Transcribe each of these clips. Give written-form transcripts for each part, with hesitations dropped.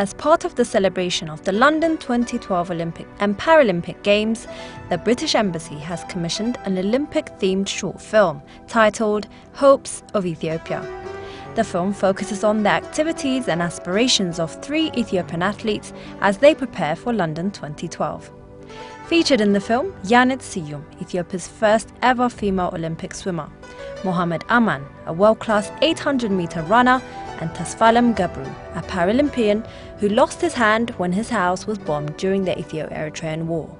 As part of the celebration of the London 2012 Olympic and Paralympic Games, the British Embassy has commissioned an Olympic-themed short film titled Hopes of Ethiopia. The film focuses on the activities and aspirations of 3 Ethiopian athletes as they prepare for London 2012. Featured in the film, Yanit Siyum, Ethiopia's first ever female Olympic swimmer, Mohamed Aman, a world-class 800-meter runner, and Tasfalem Gabru, a Paralympian who lost his hand when his house was bombed during the Ethio-Eritrean War.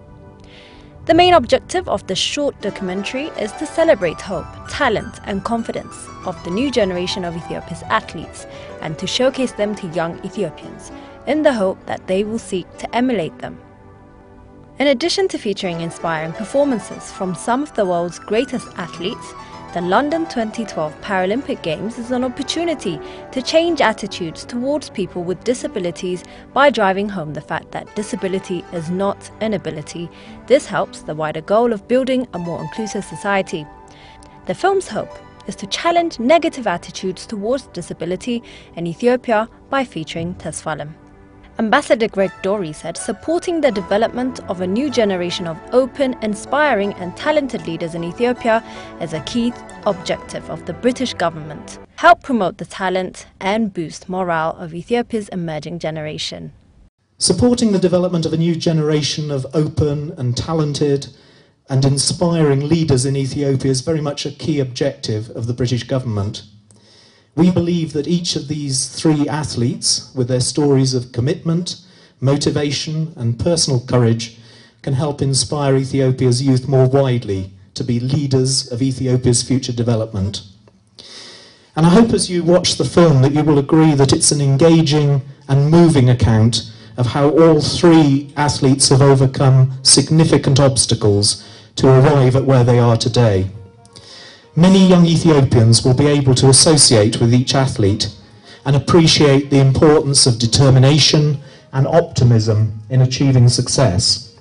The main objective of the short documentary is to celebrate hope, talent and confidence of the new generation of Ethiopia's athletes and to showcase them to young Ethiopians in the hope that they will seek to emulate them. In addition to featuring inspiring performances from some of the world's greatest athletes, the London 2012 Paralympic Games is an opportunity to change attitudes towards people with disabilities by driving home the fact that disability is not an ability. This helps the wider goal of building a more inclusive society. The film's hope is to challenge negative attitudes towards disability in Ethiopia by featuring Tasfalem. Ambassador Greg Dory said supporting the development of a new generation of open, inspiring and talented leaders in Ethiopia is a key objective of the British government. Help promote the talent and boost morale of Ethiopia's emerging generation. Supporting the development of a new generation of open and talented and inspiring leaders in Ethiopia is very much a key objective of the British government. We believe that each of these 3 athletes, with their stories of commitment, motivation and personal courage, can help inspire Ethiopia's youth more widely to be leaders of Ethiopia's future development. And I hope as you watch the film that you will agree that it's an engaging and moving account of how all 3 athletes have overcome significant obstacles to arrive at where they are today. Many young Ethiopians will be able to associate with each athlete and appreciate the importance of determination and optimism in achieving success.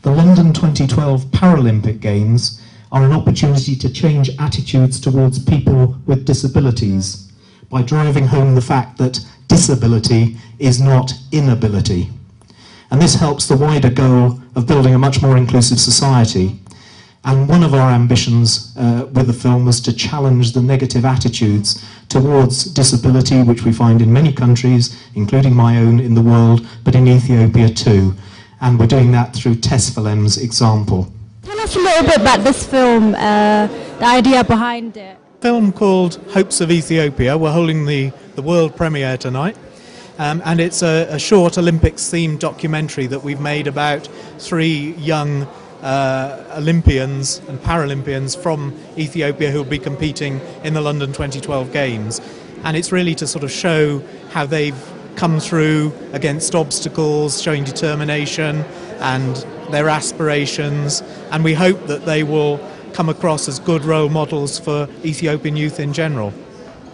The London 2012 Paralympic Games are an opportunity to change attitudes towards people with disabilities by driving home the fact that disability is not inability. And this helps the wider goal of building a much more inclusive society. And one of our ambitions with the film was to challenge the negative attitudes towards disability, which we find in many countries, including my own in the world, but in Ethiopia too. And we're doing that through Tasfalem's example. Tell us a little bit about this film, the idea behind it. A film called Hopes of Ethiopia. We're holding the world premiere tonight. And it's a short Olympics-themed documentary that we've made about 3 young Olympians and Paralympians from Ethiopia who will be competing in the London 2012 Games. And it's really to sort of show how they've come through against obstacles, showing determination and their aspirations. And we hope that they will come across as good role models for Ethiopian youth in general.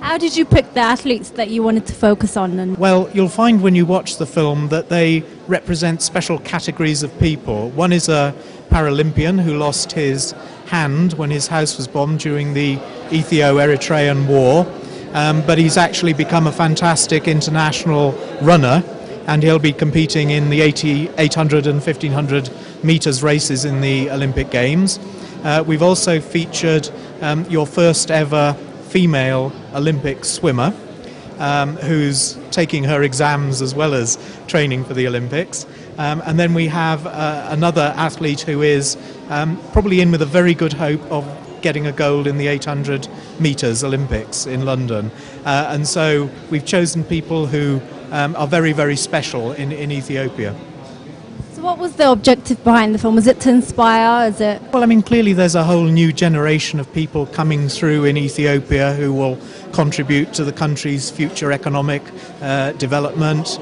How did you pick the athletes that you wanted to focus on? Well, you'll find when you watch the film that they represent special categories of people. One is a Paralympian who lost his hand when his house was bombed during the Ethio-Eritrean War, but he's actually become a fantastic international runner, and he'll be competing in the 800 and 1500 metres races in the Olympic Games. We've also featured your first ever female Olympic swimmer who's taking her exams as well as training for the Olympics. And then we have another athlete who is probably in with a very good hope of getting a gold in the 800 metres Olympics in London. And so we've chosen people who are very, very special in Ethiopia. So what was the objective behind the film? Was it to inspire? Is it? Well, I mean, clearly there's a whole new generation of people coming through in Ethiopia who will contribute to the country's future economic development,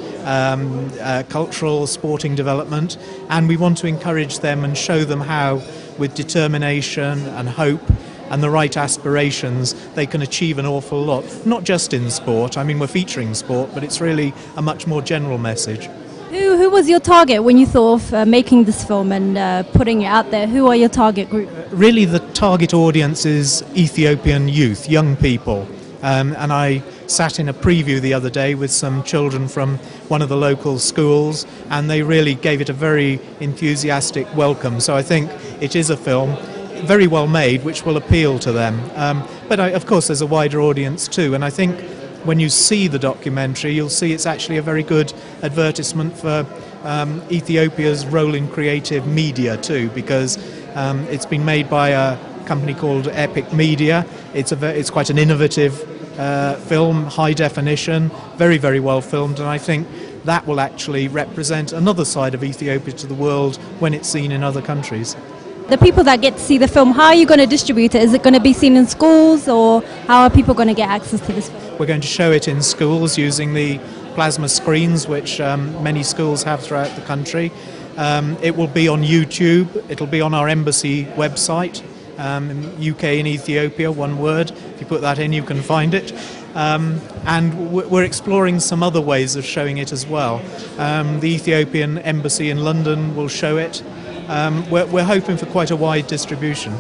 cultural, sporting development, and we want to encourage them and show them how, with determination and hope and the right aspirations, they can achieve an awful lot, not just in sport. I mean, we're featuring sport, but it's really a much more general message. Who was your target when you thought of making this film and putting it out there? Who are your target group? Really, the target audience is Ethiopian youth, young people. And I sat in a preview the other day with some children from one of the local schools, and they really gave it a very enthusiastic welcome. So I think it is a film very well made, which will appeal to them. But of course there's a wider audience too, and I think when you see the documentary you'll see it's actually a very good advertisement for Ethiopia's role in creative media too, because it's been made by a company called Epic Media. It's quite an innovative film, high definition, very, very well filmed, and I think that will actually represent another side of Ethiopia to the world when it's seen in other countries. The people that get to see the film, how are you going to distribute it? Is it going to be seen in schools, or how are people going to get access to this film? We're going to show it in schools using the plasma screens which many schools have throughout the country. It will be on YouTube, it'll be on our embassy website, UK in Ethiopia, one word. If you put that in you can find it. And we're exploring some other ways of showing it as well. The Ethiopian embassy in London will show it. We're hoping for quite a wide distribution.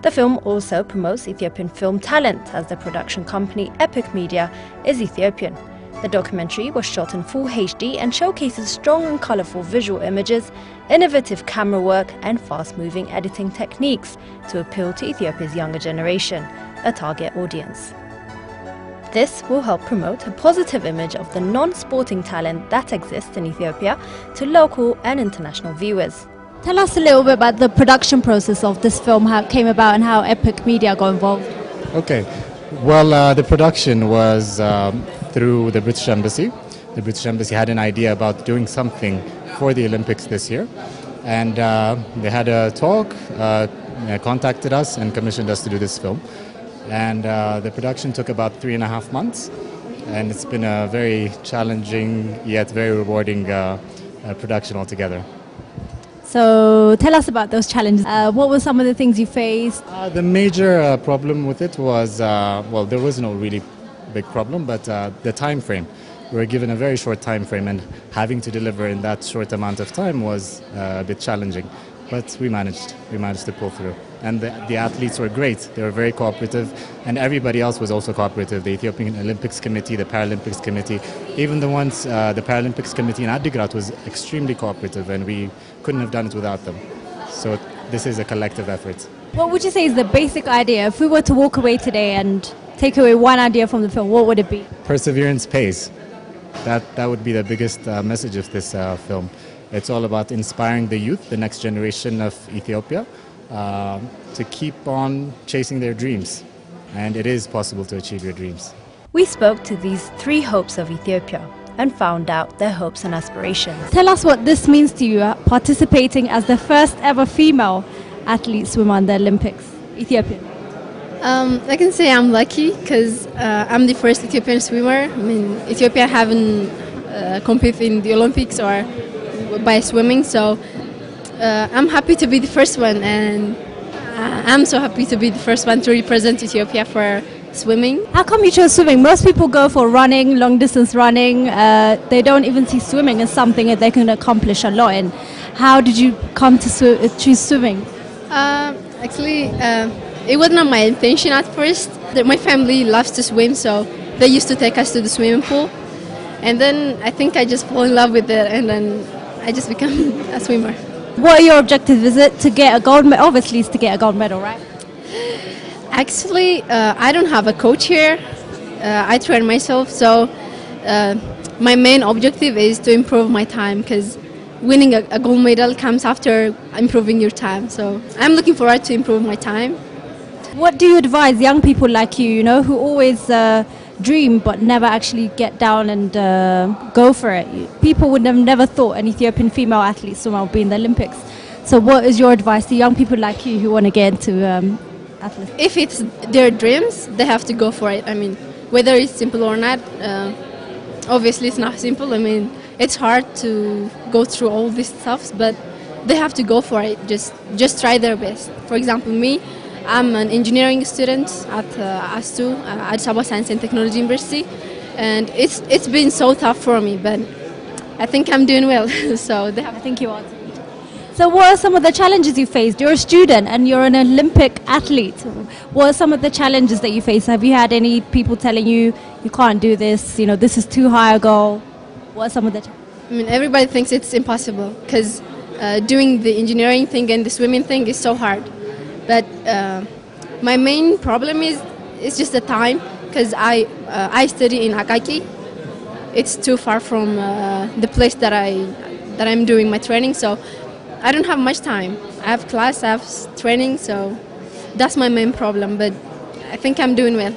The film also promotes Ethiopian film talent, as the production company Epic Media is Ethiopian. The documentary was shot in full HD and showcases strong and colourful visual images, innovative camera work and fast-moving editing techniques to appeal to Ethiopia's younger generation, a target audience. This will help promote a positive image of the non-sporting talent that exists in Ethiopia to local and international viewers. Tell us a little bit about the production process of this film, how it came about and how Epic Media got involved. Okay, well the production was through the British Embassy. The British Embassy had an idea about doing something for the Olympics this year, and they had a talk, contacted us and commissioned us to do this film. And the production took about 3.5 months, and it's been a very challenging yet very rewarding production altogether. So tell us about those challenges. What were some of the things you faced? The major problem with it was, well, there was no really big problem, but the time frame. We were given a very short time frame, and having to deliver in that short amount of time was a bit challenging. But we managed to pull through. And the athletes were great. They were very cooperative, and everybody else was also cooperative. The Ethiopian Olympics Committee, the Paralympics Committee, even the Paralympics Committee in Adigrat was extremely cooperative, and we couldn't have done it without them. So this is a collective effort. What would you say is the basic idea? If we were to walk away today and take away one idea from the film, what would it be? Perseverance pays. That would be the biggest message of this film. It's all about inspiring the youth, the next generation of Ethiopia, to keep on chasing their dreams. And it is possible to achieve your dreams. We spoke to these 3 hopes of Ethiopia and found out their hopes and aspirations. Tell us what this means to you, participating as the first ever female athlete swimmer in the Olympics, Ethiopian. I can say I'm lucky because I'm the first Ethiopian swimmer. I mean, Ethiopia haven't competed in the Olympics or by swimming, so I'm happy to be the first one, and I'm so happy to be the first one to represent Ethiopia for swimming. How come you chose swimming? Most people go for running, long distance running. They don't even see swimming as something that they can accomplish a lot in. How did you come to choose swimming? Actually, it was not my intention at first. My family loves to swim, so they used to take us to the swimming pool. And then I think I just fell in love with it, and then I just became a swimmer. What are your objectives? Is it to get a gold medal? Obviously, it's to get a gold medal, right? Actually, I don't have a coach here. I train myself, so my main objective is to improve my time, because winning a gold medal comes after improving your time. So I'm looking forward to improve my time. What do you advise young people like you, who always dream but never actually get down and go for it? People would have never thought an Ethiopian female athlete swimmer would be in the Olympics. So what is your advice to young people like you who want to get into athletics? If it's their dreams, they have to go for it. I mean, whether it's simple or not, obviously it's not simple. I mean, it's hard to go through all these stuff, but they have to go for it. Just try their best. For example, me, I'm an engineering student at ASTU, Addis Ababa Science and Technology University, and it's been so tough for me, but I think I'm doing well. So I think you are. So what are some of the challenges you faced? You're a student and you're an Olympic athlete. What are some of the challenges that you face? Have you had any people telling you can't do this, this is too high a goal? What are some of the challenges? I mean, everybody thinks it's impossible because doing the engineering thing and the swimming thing is so hard. But my main problem is just the time, because I study in Akaki. It's too far from the place that I'm doing my training, so I don't have much time. I have class, I have training, so that's my main problem. But I think I'm doing well.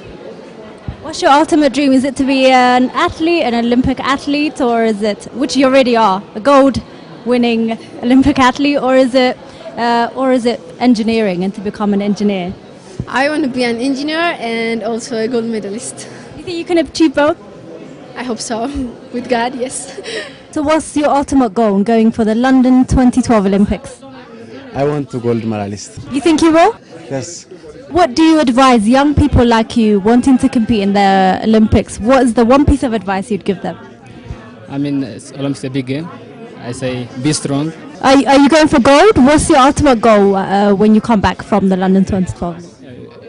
What's your ultimate dream? Is it to be an athlete, an Olympic athlete, or is it, which you already are, a gold-winning Olympic athlete, or is it engineering and to become an engineer? I want to be an engineer and also a gold medalist. You think you can achieve both? I hope so. With God, yes. So what's your ultimate goal in going for the London 2012 Olympics? I want to gold medalist. You think you will? Yes. What do you advise young people like you wanting to compete in the Olympics? What is the one piece of advice you'd give them? I mean, Olympics is a big game. I say be strong. Are you going for gold? What's your ultimate goal when you come back from the London 2012?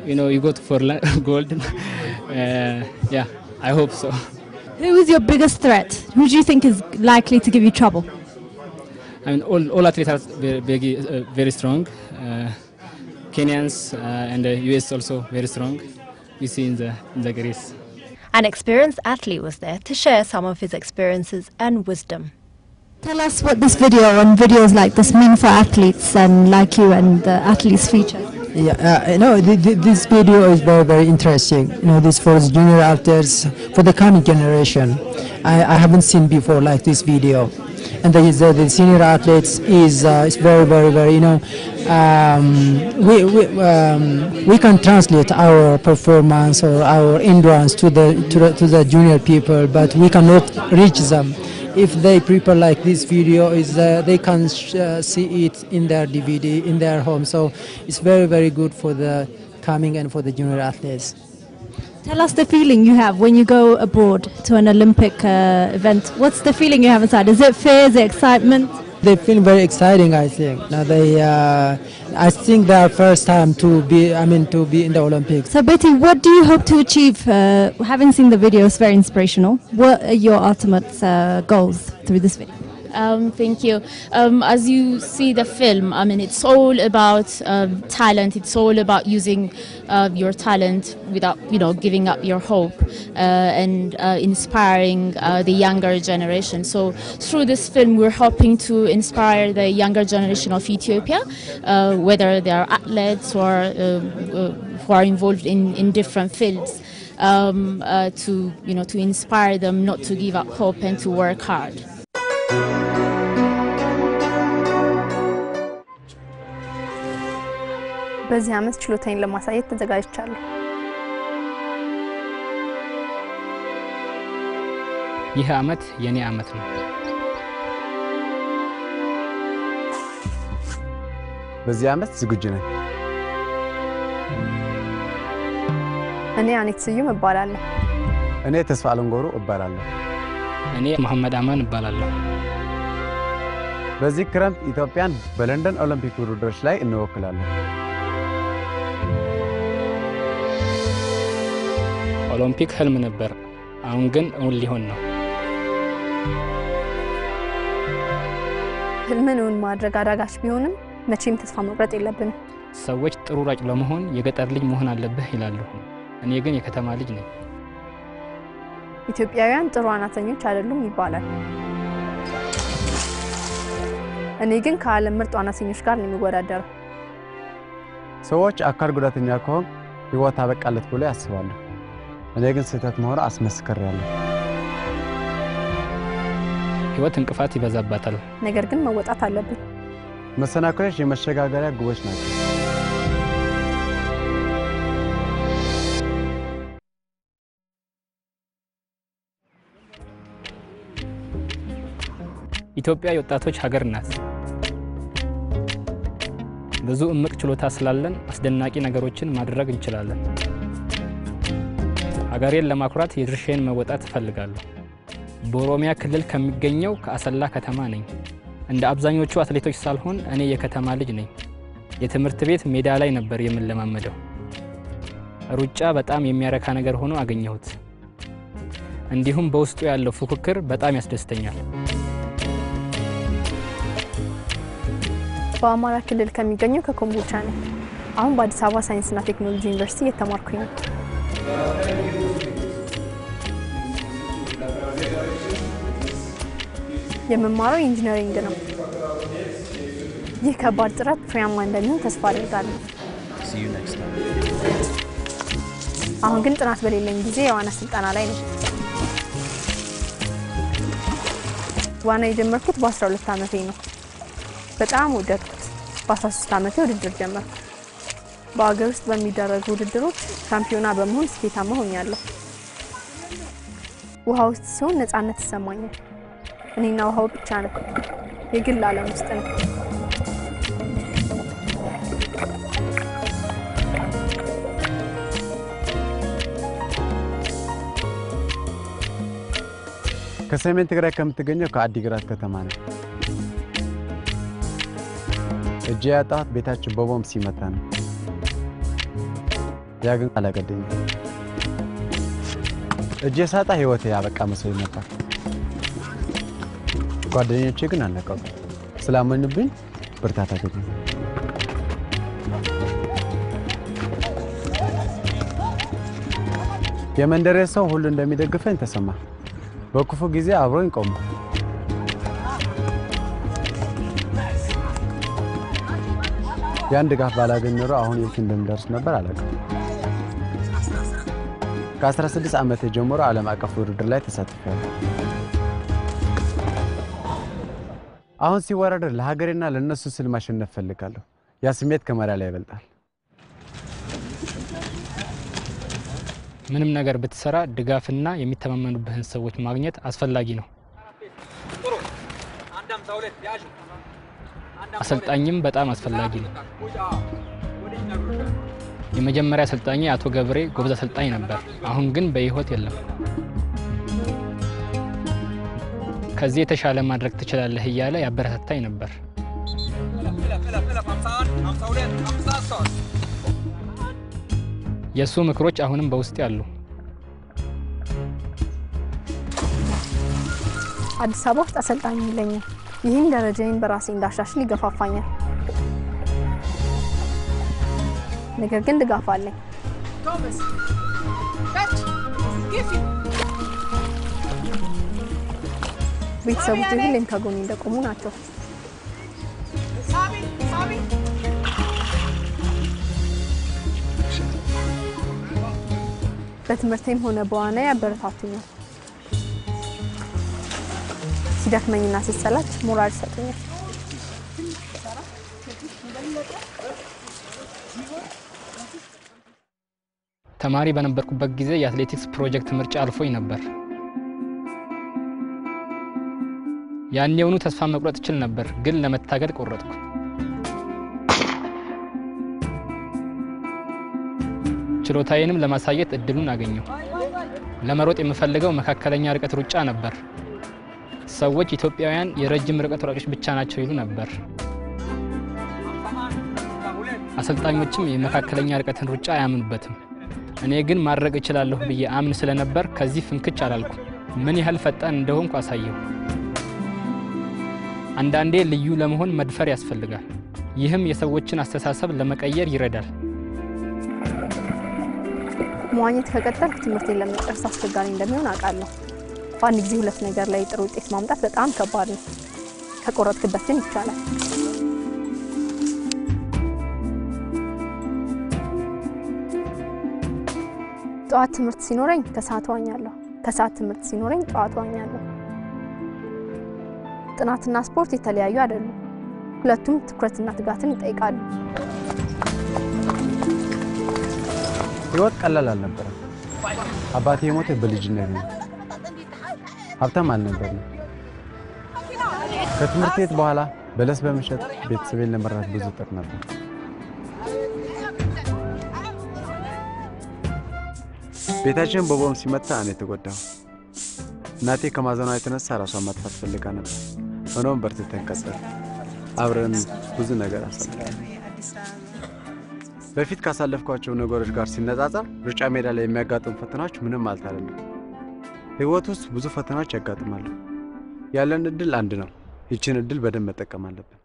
You go for gold. Yeah, I hope so. Who is your biggest threat? Who do you think is likely to give you trouble? I mean, all athletes are very strong. Kenyans and the US also very strong. We see in the race. An experienced athlete was there to share some of his experiences and wisdom. Tell us what this video and videos like this mean for athletes and like you and the athletes feature. Yeah, this video is very, very interesting. This for the junior athletes, for the coming generation. I haven't seen before like this video. And the senior athletes is very, very, very, we can translate our performance or our endurance to the junior people, but we cannot reach them. If they prepare like this video, they can see it in their DVD, in their home. So it's very, very good for the coming and for the junior athletes. Tell us the feeling you have when you go abroad to an Olympic event. What's the feeling you have inside? Is it fear? Is it excitement? They feel very exciting, I think. Now I think their first time to be in the Olympics. So Betty, what do you hope to achieve? Having seen the video, it's very inspirational. What are your ultimate goals through this video? Thank you. As you see the film, it's all about talent. It's all about using your talent without, giving up your hope and inspiring the younger generation. So through this film, we're hoping to inspire the younger generation of Ethiopia, whether they are athletes or who are involved in different fields, to inspire them not to give up hope and to work hard. በዚህ ዓመት ችሎታዬን ለማሳየት ተዘጋጅቻለሁ። ይህ ዓመት የኔ ዓመት ነው። በዚህ ዓመት ዝግጁ ነኝ። እኔ አኔት ስዩም እባላለሁ። እኔ ተስፋ አለንጎሩ እባላለሁ። እኔ መሐመድ አማን እባላለሁ። በዚህ ክረምት ኢትዮጵያን በለንደን ኦሎምፒክ ውድድሮች ላይ እንወክላለን። ኦሎምፒክ ህልም ነበር፣ አሁን ግን እውን ሊሆን ነው። ህልምን ማድረግ አዳጋች ቢሆንም መቼም ተስፋ መቁረጥ የለብንም። ሰዎች ጥሩ ሯጭ ለመሆን የገጠር ልጅ መሆን አለበት ይላሉ። እኔ ግን የከተማ ልጅ ነኝ። ኢትዮጵያውያን ጥሩ ዋናተኞች አይደሉም ይባላል። እኔ ግን ከዓለም ምርጥ ዋናተኞች ጋር የሚወዳደረው። ሰዎች አካል ጉዳተኛ ከሆኑ ህይወት አበቃለት ብለው ያስባሉ። እኔ ግን ስህተት መሆኑ አስመስክሬያለሁ። ህይወት እንቅፋት ይበዛባታል። ነገር ግን መወጣት አለብን። መሰናክሎች የመሸጋገሪያ ግቦች ናቸው። ኢትዮጵያ የወጣቶች ሀገር ናት። ብዙ እምቅ ችሎታ ስላለን አስደናቂ ነገሮችን ማድረግ እንችላለን። ሀገሬን ለማኩራት የድርሻዬን መወጣት እፈልጋለሁ። በኦሮሚያ ክልል ከሚገኘው ከአሰላ ከተማ ነኝ። እንደ አብዛኞቹ አትሌቶች ሳልሆን እኔ የከተማ ልጅ ነኝ። የትምህርት ቤት ሜዳ ላይ ነበር የምንለማመደው። ሩጫ በጣም የሚያረካ ነገር ሆኖ አገኘሁት። እንዲሁም በውስጡ ያለው ፉክክር በጣም ያስደስተኛል። በአማራ ክልል ከሚገኘው ከኮምቦልቻ ነኝ። አሁን በአዲስ አበባ ሳይንስና ቴክኖሎጂ ዩኒቨርሲቲ እየተማርኩኝ ነው። የምማረው ኢንጂነሪንግ ነው። ይህ ከባድ ጥረት ፍሬያማ እንደሚሆን ተስፋ አደርጋለሁ። አሁን ግን ጥናት በሌለኝ ጊዜ የዋና ስልጠና ላይ ነው። ዋና የጀመርኩት በ12 ዓመቴ ነው። በጣም ወደድኩት። በ13 ዓመቴ ውድድር ጀመርኩ። በአገር ውስጥ በሚደረጉ ውድድሮች ሻምፒዮና በመሆን ስኬታማ ሆኛለሁ። ውሃ ውስጥ ሲሆን ነፃነት ይሰማኛል። እኔና ውሃው ብቻ ነው። የግል ዓለም ውስጥ ነው። ከሰሜን ትግራይ ከምትገኘው ከአዲግራት ከተማ ነው። እጄ ያጣሁት ቤታችን በቦምብ ሲመታ ነው። ያ ግን አላገደኝም። እጄ ሳጣ ህይወቴ ያበቃ መስሎኝ ነበር። ጓደኞቼ ግን አልነቃቁም። ስላመኑብኝ ብርታት አገኘሁ። የመንደሬ ሰው ሁሉ እንደሚደግፈኝ ተሰማ። በክፉ ጊዜ አብሮኝ ቆሙ። ያን ድጋፍ ባላገኝ ኖሮ አሁን የት እንደምደርስ ነበር አላውቅም። ከ16 ዓመቴ ጀምሮ ዓለም አቀፍ ውድድር ላይ ተሳትፌያለሁ። አሁን ሲወራደር ለሀገሬና ለነሱ ስል ማሸነፍ ፈልጋለሁ። ያ ስሜት ከመሪያ ላይ ይበልጣል። ምንም ነገር ብትሰራ ድጋፍና የሚተማመኑብህን ሰዎች ማግኘት አስፈላጊ ነው። አሰልጣኝም በጣም አስፈላጊ ነው። የመጀመሪያ አሰልጣኝ አቶ ገብሬ ጎበዝ አሰልጣኝ ነበር። አሁን ግን በህይወት የለም። ከዚህ የተሻለ ማድረግ ትችላለህ እያለ ያበረታታኝ ነበር። የሱ ምክሮች አሁንም በውስጥ ያሉ። አዲስ አበባ ውስጥ አሰልጣኝ የለኝም። ይህን ደረጃዬን በራሴ እንዳሻሽል ይገፋፋኛል። ነገር ግን ድጋፍ አለኝ። ቤተሰቦቼ ሁሌም ከጎኔ እንደቆሙ ናቸው። በትምህርቴም ሆነ በዋና ያበረታቱኛል። ሲደክመኝና ሲሰላች ሞራል ይሰጡኛል። ተማሪ በነበርኩበት ጊዜ የአትሌቲክስ ፕሮጀክት ምርጫ አልፎኝ ነበር። ያኔውኑ ተስፋ መቁረጥ እችል ነበር፣ ግን ለመታገል ቆረጥኩ። ችሎታዬንም ለማሳየት እድሉን አገኘሁ። ለመሮጥ የምፈልገው መካከለኛ ርቀት ሩጫ ነበር። ሰዎች ኢትዮጵያውያን የረጅም ርቀት ሯጮች ብቻ ናቸው ይሉ ነበር። አሰልጣኞችም የመካከለኛ ርቀትን ሩጫ አያምኑበትም። እኔ ግን ማድረግ እችላለሁ ብዬ አምን ስለነበር ከዚህ ፍንክች አላልኩ። ምን ያህል ፈጣን እንደሆንኩ አሳየሁ። አንዳንዴ ልዩ ለመሆን መድፈር ያስፈልጋል። ይህም የሰዎችን አስተሳሰብ ለመቀየር ይረዳል። መዋኘት ከቀጠልኩ ትምህርቴን ለመጨረስ አስቸጋሪ እንደሚሆን አውቃለሁ። በአንድ ጊዜ ሁለት ነገር ላይ ጥሩ ውጤት ማምጣት በጣም ከባድ ነው። ከቆረጥክበት ግን ይቻላል። ጠዋት ትምህርት ሲኖረኝ ከሰዓት ዋኛለሁ። ከሰዓት ትምህርት ሲኖረኝ ጠዋት ዋኛለሁ። ጥናትና ስፖርት የተለያዩ አይደሉም። ሁለቱም ትኩረትና ትጋትን ይጠይቃሉ። ህይወት ቀላል አልነበረም። አባቴ የሞተው በልጅነቴ ነው። ሀብታም አልነበርንም። ከትምህርት ቤት በኋላ በለስ በመሸጥ ቤተሰቤን ለመርዳት ብዙ ጥር ነበር። ቤታችን በቦምብ ሲመታ እኔ ተጎዳሁ። እናቴ ከማዘኗ የተነሳ ራሷን ማጥፋት ፈልጋ ነበር። ሆኖም በርትተን ቀጠል አብረን ብዙ ነገር አሳልፈናል። በፊት ካሳለፍኳቸው ነገሮች ጋር ሲነጻጸር ሩጫ ሜዳ ላይ የሚያጋጥሙ ፈተናዎች ምንም አልታለንም። ህይወት ውስጥ ብዙ ፈተናዎች ያጋጥማሉ። ያለን እድል አንድ ነው። ይህችን እድል በደንብ መጠቀም አለብን።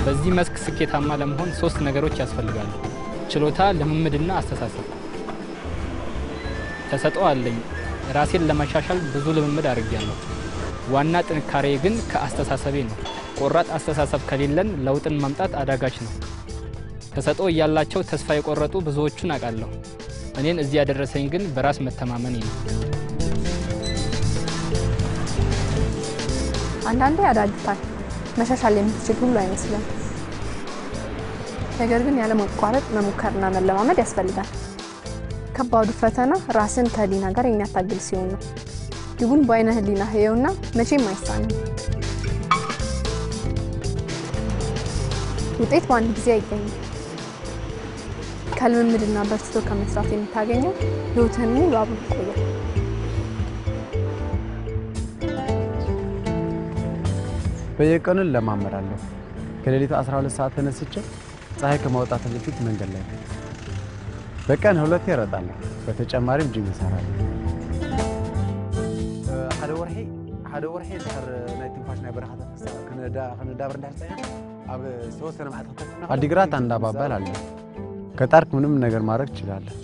በዚህ መስክ ስኬታማ ለመሆን 3 ነገሮች ያስፈልጋሉ። ችሎታ፣ ልምምድና አስተሳሰብ። ተሰጥኦ አለኝ። ራሴን ለማሻሻል ብዙ ልምምድ አድርጌያለሁ። ዋና ጥንካሬ ግን ከአስተሳሰቤ ነው። ቆራጥ አስተሳሰብ ከሌለን ለውጥን ማምጣት አዳጋች ነው። ተሰጥኦ ያላቸው ተስፋ የቆረጡ ብዙዎቹን አውቃለሁ። እኔን እዚህ ያደረሰኝ ግን በራስ መተማመን ነው። አንዳንዴ ያዳግታል። መሻሻል የምትችል ሁሉ አይመስልም። ነገር ግን ያለ መቋረጥ መሞከርና መለማመድ ያስፈልጋል። ከባዱ ፈተና ራስን ከህሊና ጋር የሚያታግል ሲሆን ነው። ግቡን በአይነ ህሊና ህየውና መቼም አይሳንም። ውጤት በአንድ ጊዜ አይገኝም። ከልምምድና በርትቶ ከመስራት የምታገኘው ህይወትህን ሙሉ አብሮ ይቆያል። በየቀኑ ለማመራለሁ። ከሌሊቱ 12 ሰዓት ተነስቼ ፀሐይ ከመውጣት በፊት መንገድ ላይ በቀን 2 እረጣለሁ። በተጨማሪም ጂም እሰራለሁ። ሓደ ወርሒ ድሕር ናይ ትንፋሽ ናይ በረኻ ተፈሳ ከነዳብር እንዳሕፀያ ኣብ ዝተወሰነ መዓልቲ አዲግራት አንዳባባል አለ። ከጣርክ ምንም ነገር ማድረግ ትችላለህ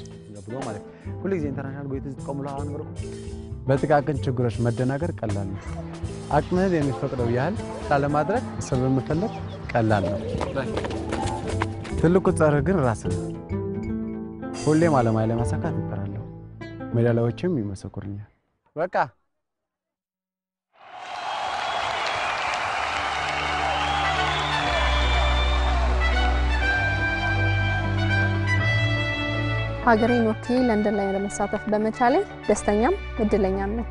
ብሎ ማለት ሁሉ ጊዜ ኢንተርናሽናል ጎይት ተጠቅሙላ አንብሩ። በጥቃቅን ችግሮች መደናገር ቀላል ነው። አቅምህን የሚፈቅደው ያህል ለማድረግ ሰበብ መፈለግ ቀላል ነው። ትልቁ ጸርህ ግን ራስህ ነው። ሁሌም ዓላማዬን ለማሳካት እጥራለሁ። ሜዳሊያዎችም ይመሰክሩኛል። በቃ ሀገሬን ወክዬ ለንደን ላይ ለመሳተፍ በመቻሌ ደስተኛም እድለኛም ነኝ።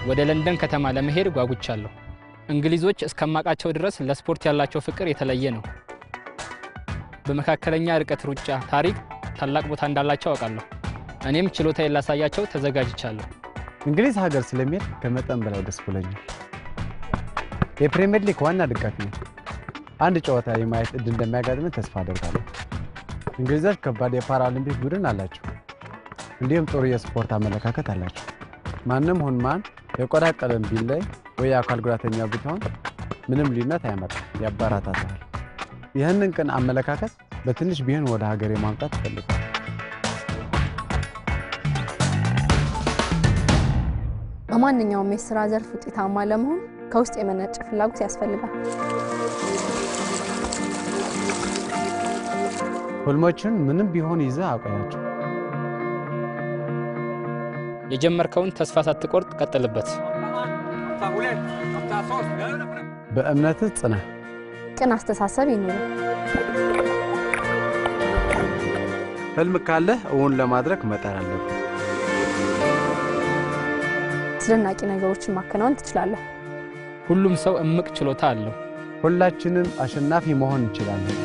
ወደ ለንደን ከተማ ለመሄድ ጓጉቻለሁ። እንግሊዞች እስከማቃቸው ድረስ ለስፖርት ያላቸው ፍቅር የተለየ ነው። በመካከለኛ ርቀት ሩጫ ታሪክ ታላቅ ቦታ እንዳላቸው አውቃለሁ። እኔም ችሎታዬን ላሳያቸው ተዘጋጅቻለሁ። እንግሊዝ ሀገር ስለሚሄድ ከመጠን በላይ ደስ ብሎኛል። የፕሪሚየር ሊግ ዋና ደጋፊ ነኝ። አንድ ጨዋታ የማየት እድል እንደሚያጋጥመን ተስፋ አደርጋለሁ። እንግሊዞች ከባድ የፓራሊምፒክ ቡድን አላቸው። እንዲሁም ጥሩ የስፖርት አመለካከት አላቸው። ማንም ሆን ማን የቆዳ ቀለም ቢለይ ወይ አካል ጉዳተኛ ቢሆን ምንም ልዩነት አያመጣም፣ ያበረታታል። ይህንን ቅን አመለካከት በትንሽ ቢሆን ወደ ሀገሬ ማምጣት እፈልጋለሁ። በማንኛውም የሥራ ዘርፍ ውጤታማ ለመሆን ከውስጥ የመነጨ ፍላጎት ያስፈልጋል። ህልሞችን ምንም ቢሆን ይዘህ አቆያቸው። የጀመርከውን ተስፋ ሳትቆርጥ ቀጥልበት። በእምነትህ ጽናህ። ቅን አስተሳሰብ ይኑር። ህልም ካለህ እውን ለማድረግ መጣር አለብህ። አስደናቂ ነገሮችን ማከናወን ትችላለህ። ሁሉም ሰው እምቅ ችሎታ አለው። ሁላችንም አሸናፊ መሆን እንችላለን።